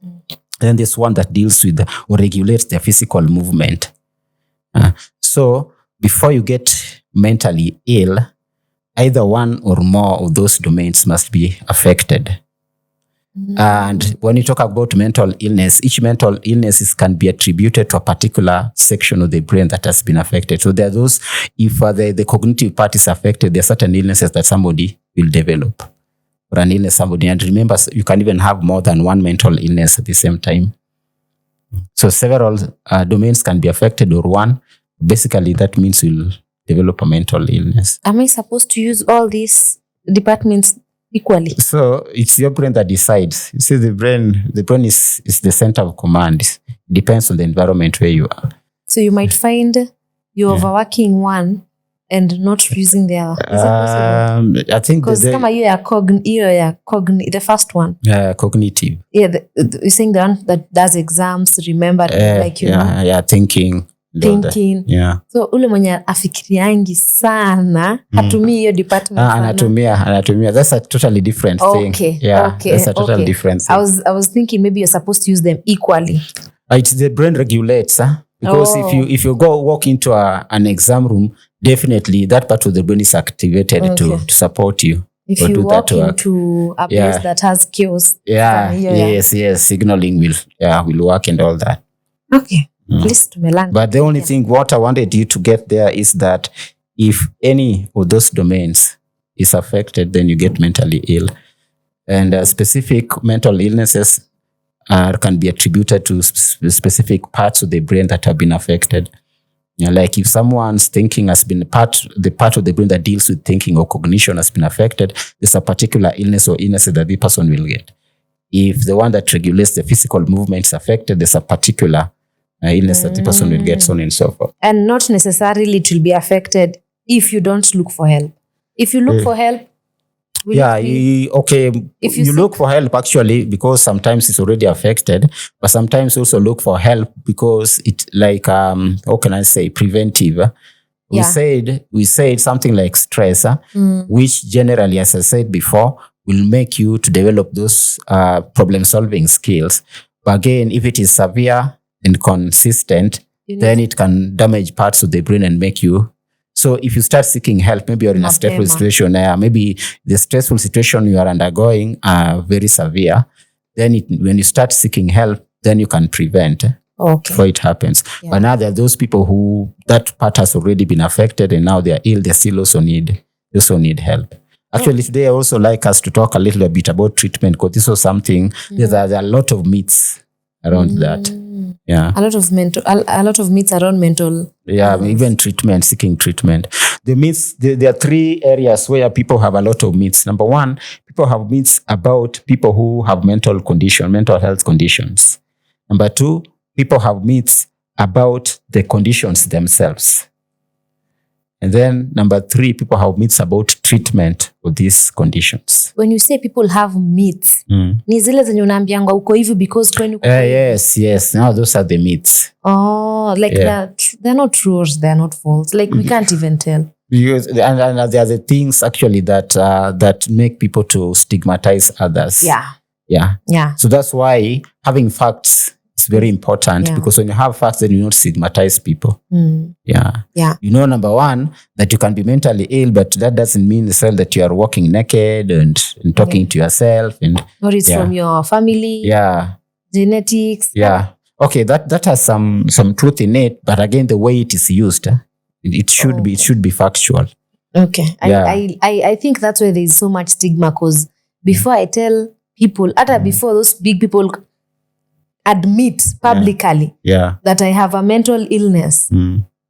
S1: Then there's one that deals with or regulates the physical movement. So before you get mentally ill, either one or more of those domains must be affected. And when you talk about mental illness, each mental illness can be attributed to a particular section of the brain that has been affected. So there are those, if the cognitive part is affected, there are certain illnesses that somebody will develop. Or an illness somebody, and remember, you can even have more than one mental illness at the same time. So several domains can be affected, or one. Basically, that means you'll develop a mental illness.
S2: Am I supposed to use all these departments equally? So
S1: it's your brain that decides. You see, the brain is the center of command. It depends on the environment where you are.
S2: So you might find you're overworking one and not using the other. Is that possible?
S1: I think
S2: because the first one.
S1: Cognitive.
S2: Yeah, you're saying the one that does exams, remember,
S1: thinking. Yeah.
S2: So ule mwenye afikiriangi sana hatumii hiyo department sana.
S1: Anatumia. That's a totally different thing. That's a totally different thing.
S2: I was thinking maybe you're supposed to use them equally.
S1: It's the brain regulates, because if you go walk into an exam room, definitely that part of the brain is activated to support you.
S2: If you walk into a place that has chaos.
S1: Yes, signaling will work and all that.
S2: Okay. But
S1: the only thing what I wanted you to get there is that if any of those domains is affected, then you get mentally ill. And specific mental illnesses can be attributed to specific parts of the brain that have been affected. Yeah, like if someone's thinking has been the part of the brain that deals with thinking or cognition has been affected, there's a particular illness or illnesses that the person will get. If the one that regulates the physical movement is affected, there's a particular illness that the person will get, so on and so forth.
S2: And not necessarily it will be affected if you don't look for help. If you look for help,
S1: if you look for help actually, because sometimes it's already affected, but sometimes also look for help because it like how can I say, preventive. We said something like stress, which generally, as I said before, will make you to develop those problem solving skills. But again, if it is severe and consistent, then it can damage parts of the brain and make you. So if you start seeking help, maybe you're in a stressful situation, maybe the stressful situation you are undergoing are very severe, then when you start seeking help, then you can prevent before it happens. Yeah. But now there are those people who that part has already been affected and now they are ill, they still also need help. Actually, today I also like us to talk a little bit about treatment, because this was something, there are a lot of myths around that. Yeah.
S2: A lot of myths around mental.
S1: Yeah, even treatment, seeking treatment. The myths, there are 3 areas where people have a lot of myths. Number 1, people have myths about people who have mental health conditions. Number 2, people have myths about the conditions themselves. And then number 3, people have myths about treatment of these conditions.
S2: When you say people have myths, ni zile zenye unaambianga uko hivi because kwenu uko
S1: yes. Now those are the myths.
S2: Oh, like they're not true or they're not false. Like we can't even tell.
S1: Because and there are the things actually that make people to stigmatize others. Yeah. So that's why having facts is very important, because when you have facts, then you don't stigmatize people. Yeah. You know, number 1, that you can be mentally ill, but that doesn't mean that you are walking naked and talking to yourself.
S2: Or it's from your family.
S1: Yeah.
S2: Genetics.
S1: Yeah. Okay, that has some truth in it, but again, the way it is used, it should be factual.
S2: Okay. I think that's why there is so much stigma, because before I tell people, before those big people admit publicly that I have a mental illness,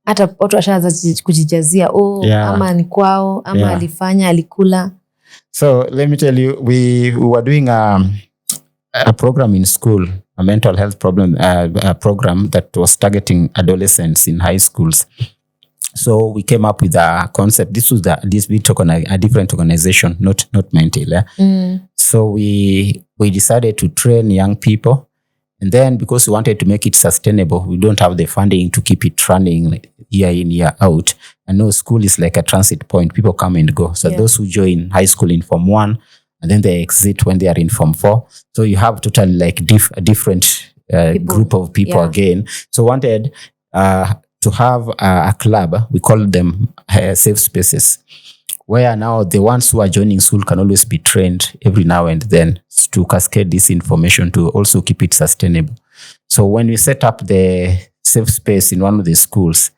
S2: hata watu washaanza kujijazia ama ni kwao ama alifanya alikula.
S1: So let me tell you, we were doing a program in school, a mental health program that was targeting adolescents in high schools. So we came up with a concept. This was a different organization, not mental. So we decided to train young people. And then because we wanted to make it sustainable, we don't have the funding to keep it running year in, year out. And no, school is like a transit point. People come and go. So those who join high school in Form 1, and then they exit when they are in Form 4. So you have totally like a different group of people again. So wanted to have a club. We call them safe spaces, where now the ones who are joining school can always be trained every now and then to cascade this information to also keep it sustainable. So when we set up the safe space in one of the schools,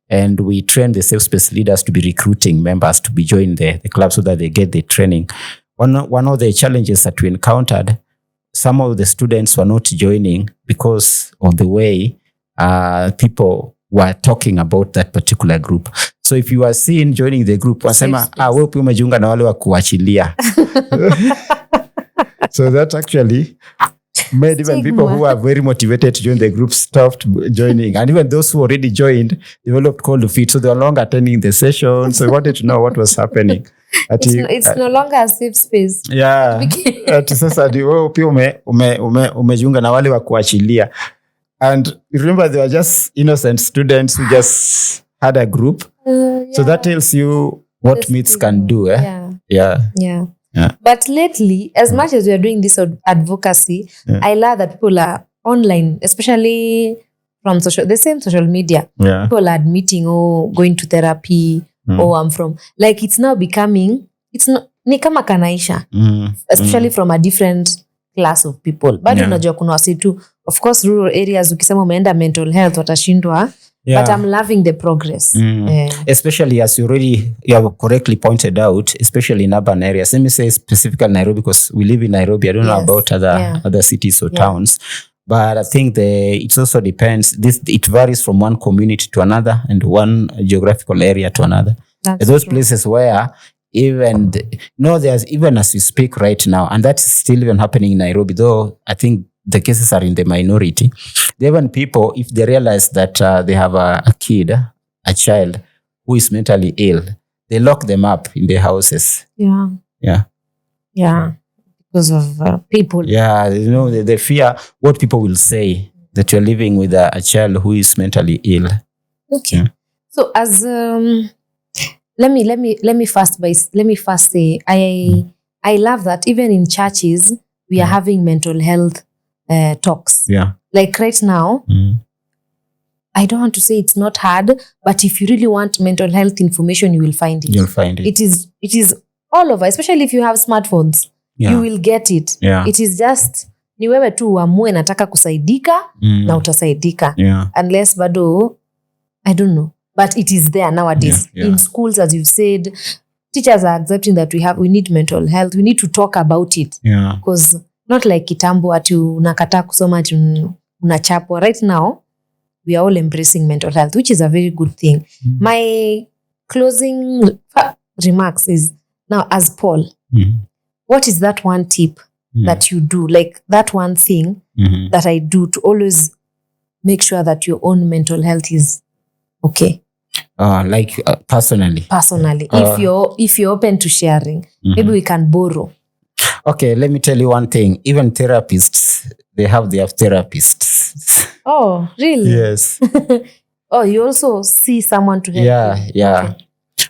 S1: and we train the safe space leaders to be recruiting members to be joining the club so that they get the training. One of the challenges that we encountered, some of the students were not joining because of the way people were talking about that particular group. So if you are seen joining the group, wasema, wewe pia umejiunga na wale wa kuachilia. So that actually made even people who are very motivated to join the group stopped joining. And even those who already joined developed cold feet. So they were no longer attending the session. So we wanted to know what was happening.
S2: It's no longer a safe space.
S1: Yeah. Sasa wewe pia umejiunga na wale wa kuachilia. And remember, they were just innocent students who just had a group. So that tells you what myths can do. Yeah.
S2: But lately, as much as we are doing this advocacy, I love that people are online, especially from the same social media. People are admitting, going to therapy, I'm from. Like, it's now becoming, ni kama kanaisha, especially from a different class of people. Bado unajua kuna wasi tu, of course, rural areas, ukisema umeenda mental health, watashindwa. But I'm loving the progress.
S1: Especially as you have correctly pointed out, especially in urban areas. Let me say specifically Nairobi, because we live in Nairobi. I don't know about other cities or towns. But I think it also depends. It varies from one community to another and one geographical area to another.
S2: That's
S1: Those
S2: true.
S1: places where there's even as we speak right now, and that's still even happening in Nairobi, though I think the cases are in the minority. Even people, if they realize that they have a child who is mentally ill, they lock them up in their houses.
S2: Yeah. Because of people.
S1: Yeah, they fear what people will say that you're living with a child who is mentally ill.
S2: Okay. Yeah. So as let me first say I love that even in churches we are having mental health talks.
S1: Yeah.
S2: Like right now, I don't want to say it's not hard, but if you really want mental health information, you will find it.
S1: You'll find it.
S2: It is all over, especially if you have smartphones. Yeah. You will get it.
S1: Yeah.
S2: It is just ni wewe tu uamue nataka kusaidika na utasaidika.
S1: Yeah.
S2: Unless bado, I don't know. But it is there nowadays. Yeah. In schools, as you've said, teachers are accepting that we need mental health. We need to talk about it.
S1: Yeah.
S2: Because not like kitambo ati unakataa kusoma ati unachapwa. Right now, we are all embracing mental health, which is a very good thing. My closing remarks is, now as Paul, what is that one tip that you do? Like that one thing that I do to always make sure that your own mental health is okay?
S1: Personally.
S2: If you're open to sharing, maybe we can borrow.
S1: Okay, let me tell you one thing. Even therapists, they have therapists.
S2: Oh, really?
S1: Yes.
S2: Oh, you also see someone to help you?
S1: Yeah.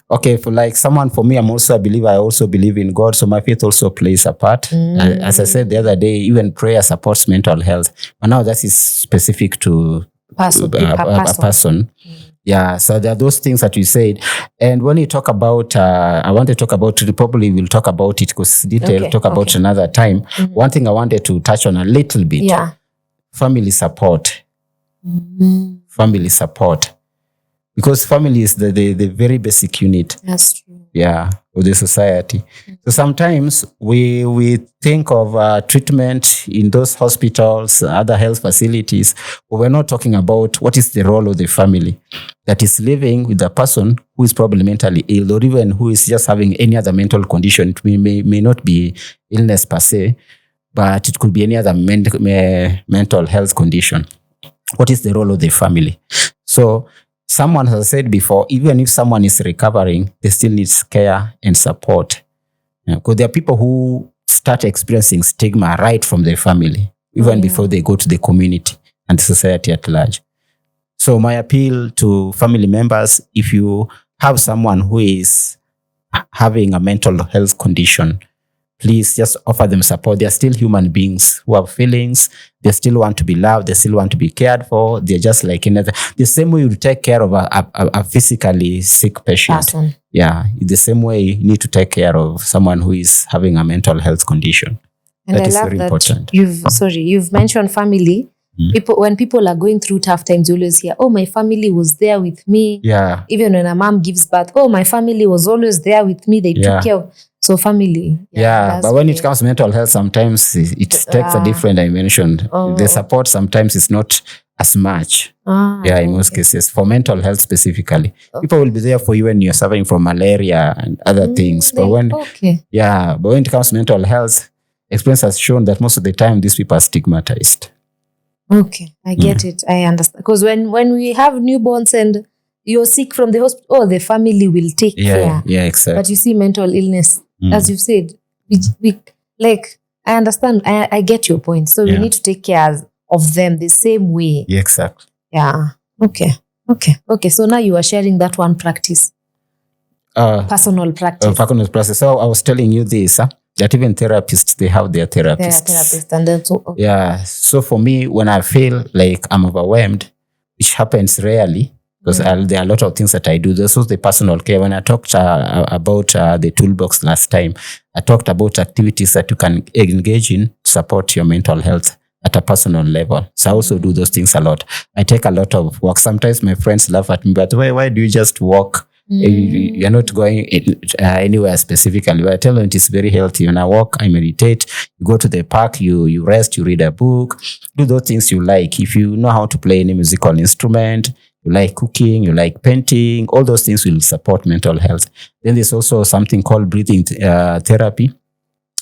S1: Okay, for me, I also believe in God, so my faith also plays a part. As I said the other day, even prayer supports mental health. But now that is specific to a person. Yeah, so there are those things that you said. And when you talk about, I want to talk about, probably we'll talk about it because about another time. One thing I wanted to touch on a little bit.
S2: Yeah.
S1: Family support. Family support. Because family is the very basic unit.
S2: That's true.
S1: Yeah, of the society. So sometimes we think of treatment in those hospitals, other health facilities, but we're not talking about what is the role of the family that is living with a person who is probably mentally ill or even who is just having any other mental condition. It may not be illness per se, but it could be any other mental health condition. What is the role of the family? So someone has said before, even if someone is recovering, they still need care and support. Because there are people who start experiencing stigma right from their family, even before they go to the community and the society at large. So my appeal to family members, if you have someone who is having a mental health condition, please just offer them support. They're still human beings who have feelings. They still want to be loved. They still want to be cared for. They're just like another. The same way you take care of a physically sick patient.
S2: Awesome.
S1: Yeah, the same way you need to take care of someone who is having a mental health condition.
S2: And
S1: that
S2: I
S1: is
S2: love
S1: very
S2: that
S1: important.
S2: You've mentioned family. When people are going through tough times, you always hear, oh, my family was there with me.
S1: Yeah.
S2: Even when a mom gives birth, oh, my family was always there with me. They took care of. So family.
S1: Yeah, but when it comes to mental health, sometimes it takes a different dimension. The support sometimes is not as much. In most cases. For mental health specifically. People will be there for you when you're suffering from malaria and other things. But when it comes to mental health, experience has shown that most of the time these people are stigmatized.
S2: Okay, I get it. I understand. Because when we have newborns and you're sick from the hospital, the family will take care.
S1: Yeah, exactly.
S2: But you see mental illness, as you said, we I understand. I get your point. So we need to take care of them the same way.
S1: Yeah, exactly.
S2: Yeah. Okay. So now you are sharing that one practice. Personal practice.
S1: Personal practice. So I was telling you this, that even therapists, they have their therapists.
S2: Therapists. And then
S1: Yeah. So for me, when I feel like I'm overwhelmed, which happens rarely, because there are a lot of things that I do. This was the personal care. When I talked about the toolbox last time, I talked about activities that you can engage in to support your mental health at a personal level. So I also do those things a lot. I take a lot of walk. Sometimes my friends laugh at me, but why do you just walk You're not going anywhere specifically. But I tell them it is very healthy. When I walk, I meditate. You go to the park, you rest, you read a book, do those things you like. If you know how to play any musical instrument, you like cooking, you like painting, all those things will support mental health. Then there's also something called breathing therapy.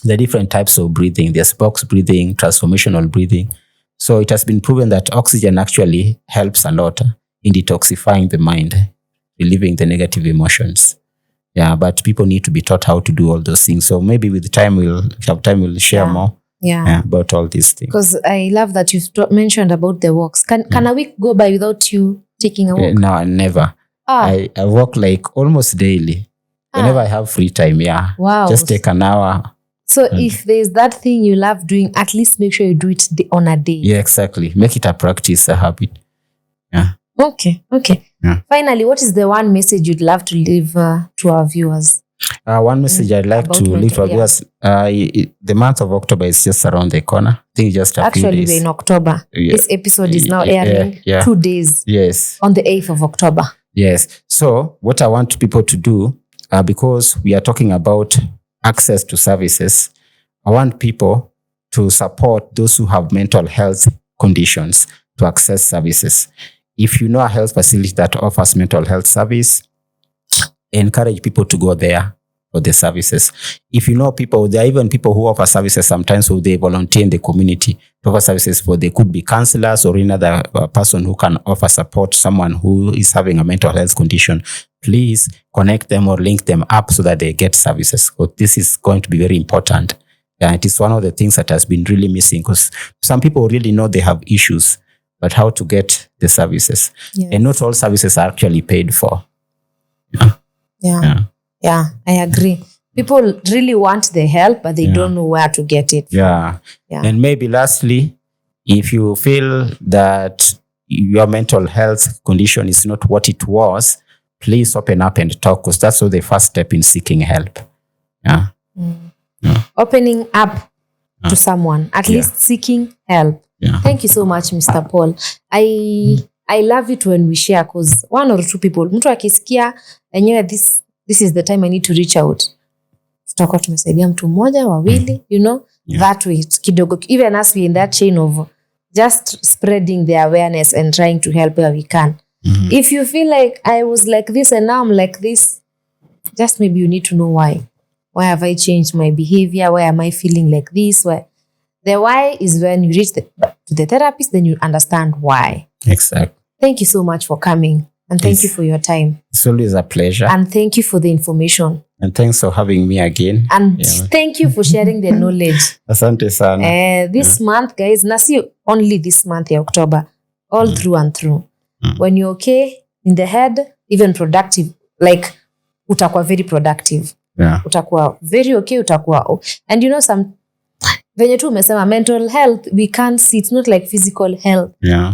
S1: There are different types of breathing. There's box breathing, transformational breathing. So it has been proven that oxygen actually helps a lot in detoxifying the mind, relieving the negative emotions. Yeah, but people need to be taught how to do all those things. So maybe with time we'll share more about all these things.
S2: Because I love that you've mentioned about the walks. Can a week go by without you taking a walk?
S1: No, never. I walk like almost daily. Whenever I have free time,
S2: Wow.
S1: Just take an hour.
S2: So if there's that thing you love doing, at least make sure you do it on a day.
S1: Yeah, exactly. Make it a practice, a habit. Yeah.
S2: Okay.
S1: Yeah.
S2: Finally, what is the one message you'd love to leave to our viewers?
S1: One message I'd like to leave to our viewers. The month of October is just around the corner. I think just a few days.
S2: Actually, we're in October. Yeah. This episode is now airing 2 days.
S1: Yes.
S2: On the 8th of October.
S1: Yes. So what I want people to do, because we are talking about access to services, I want people to support those who have mental health conditions to access services. If you know a health facility that offers mental health service, encourage people to go there for the services. If you know people, there are even people who offer services sometimes who they volunteer in the community to offer services for. They could be counselors or another person who can offer support, someone who is having a mental health condition. Please connect them or link them up so that they get services. But this is going to be very important. And it is one of the things that has been really missing, because some people really know they have issues, but how to get the services. Yes. And not all services are actually paid for.
S2: Yeah, I agree. People really want the help, but they don't know where to get it.
S1: Yeah. And maybe lastly, if you feel that your mental health condition is not what it was, please open up and talk, because that's the first step in seeking help.
S2: Opening up to someone, at least seeking help. Thank you so much, Mr. Paul. I love it when we share, because one or two people, mtu akisikia enyewe this is the time I need to reach out, tutakuwa tumesaidia mtu mmoja wawili, that way kidogo, even as we in that chain of just spreading the awareness and trying to help where we can. If you feel like I was like this and now I'm like this, just maybe you need to know why have I changed my behavior, why am I feeling like this? The why is when you reach to the therapist, then you understand why.
S1: Exactly.
S2: Thank you so much for coming, and thank you for your time.
S1: It's always a pleasure.
S2: And thank you for the information.
S1: And thanks for having me again.
S2: And thank you for sharing the knowledge.
S1: Asante sana.
S2: This month, guys, nasi only this month, October, all through and through. When you're okay in the head, even productive, like utakuwa very productive. Utakuwa very okay, utakuwa. And some venye tu umesema mental health, we can't see, it's not like physical health.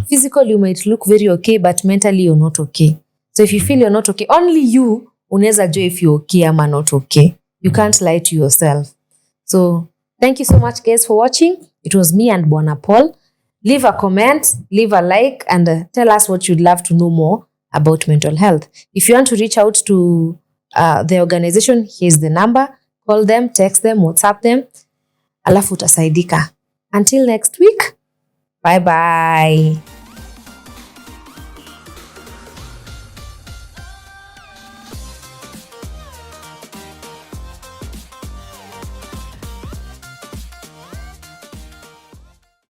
S2: Physical, you might look very okay, but mentally you're not okay. So if you feel you're not okay, only you unaweza jua if you're okay ama not okay. You can't lie to yourself. So thank you so much, guys, for watching. It was me and Bwana Paul. Leave a comment, leave a like, and tell us what you'd love to know more about mental health. If you want to reach out to the organization, here's the number. Call them, text them, WhatsApp them. Alafu utasaidika. Until next week, bye-bye.